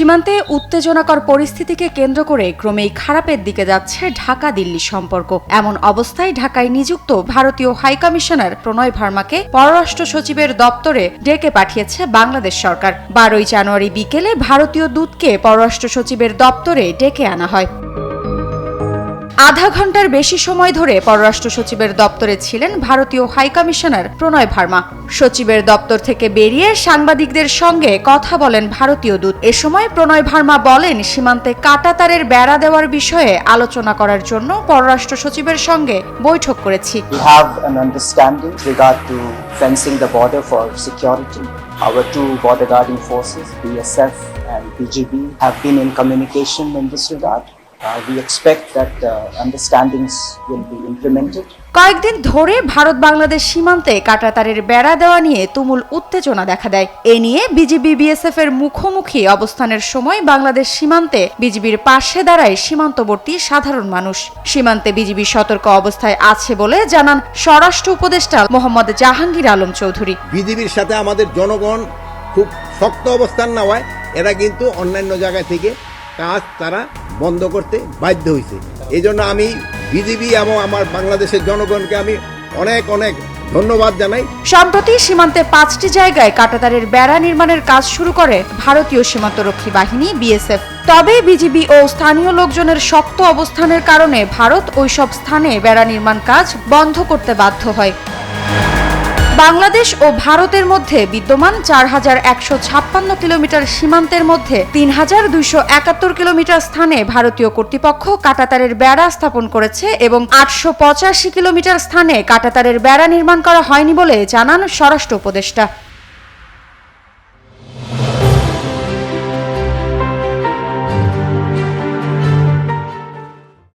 সীমান্তে উত্তেজনাকর পরিস্থিতিকে কেন্দ্র করে ক্রমেই খারাপের দিকে যাচ্ছে ঢাকা দিল্লি সম্পর্ক। এমন অবস্থায় ঢাকায় নিযুক্ত ভারতীয় হাইকমিশনার প্রণয় ভার্মাকে পররাষ্ট্র সচিবের দপ্তরে ডেকে পাঠিয়েছে বাংলাদেশ সরকার। 12 জানুয়ারি বিকেলে ভারতীয় দূতকে পররাষ্ট্র সচিবের দপ্তরে ডেকে আনা হয়। আধা ঘন্টার বেশি সময় ধরে পররাষ্ট্র সচিবের দপ্তরে ছিলেন ভারতীয় হাইকমিশনার প্রণয় ভার্মা। সচিবের দপ্তর থেকে বেরিয়ে সাংবাদিকদের সঙ্গে কথা বলেন ভারতীয় দূত। এ সময় প্রণয় ভার্মা বলেন, সীমান্তে কাঁটাতারের বেড়া দেওয়ার বিষয়ে আলোচনা করার জন্য পররাষ্ট্র সচিবের সঙ্গে বৈঠক করেছি। We have an understanding with regard to fencing the border for security. Our two border guarding forces, BSF and BGB, have been in communication in this regard. We expect that understandings will be implemented. কয়েকদিন ধরে ভারত বাংলাদেশ সীমান্তে কাঁটাতারের বেড়া দেওয়া নিয়ে তুমুল উত্তেজনা দেখা দেয়। এ নিয়ে বিজিবি বিএসএফ এর মুখোমুখি অবস্থানের সময় বাংলাদেশ সীমান্তে বিজিবির পাশে দাঁড়ায় সীমান্তবর্তী সাধারণ মানুষ। সীমান্তে বিজিবি সতর্ক অবস্থায় আছে বলে জানান স্বরাষ্ট্র উপদেষ্টা মোহাম্মদ জাহাঙ্গীর আলম চৌধুরী। বিজিবির সাথে আমাদের জনগণ খুব শক্ত অবস্থান নেওয়ায় এরা কিন্তু অন্যান্য জায়গা থেকে কাজ তারা বন্ধ করতে বাধ্য হয়েছে। এই জন্য আমি বিজিবি এবং আমার বাংলাদেশের জনগণকে আমি অনেক অনেক ধন্যবাদ জানাই। সম্প্রতি সীমান্তে 5টি জায়গায় কাঁটাতারের বেড়া নির্মাণের কাজ শুরু করে ভারতীয় সীমান্তরক্ষী বাহিনী বিএসএফ। তবে বিজিবি ও স্থানীয় লোকজনের শক্ত অবস্থানের কারণে ভারত ওইসব স্থানে বেড়া নির্মাণ কাজ বন্ধ করতে বাধ্য হয়। বাংলাদেশ ও ভারতের মধ্যে বিদ্যমান 4156 কিলোমিটার সীমান্তের মধ্যে 3271 কিলোমিটার স্থানে ভারতীয় কর্তৃপক্ষ কাঁটাতারের বেড়া স্থাপন করেছে এবং 885 কিলোমিটার স্থানে কাঁটাতারের বেড়া নির্মাণ করা হয়নি বলে জানান স্বরাষ্ট্র উপদেষ্টা।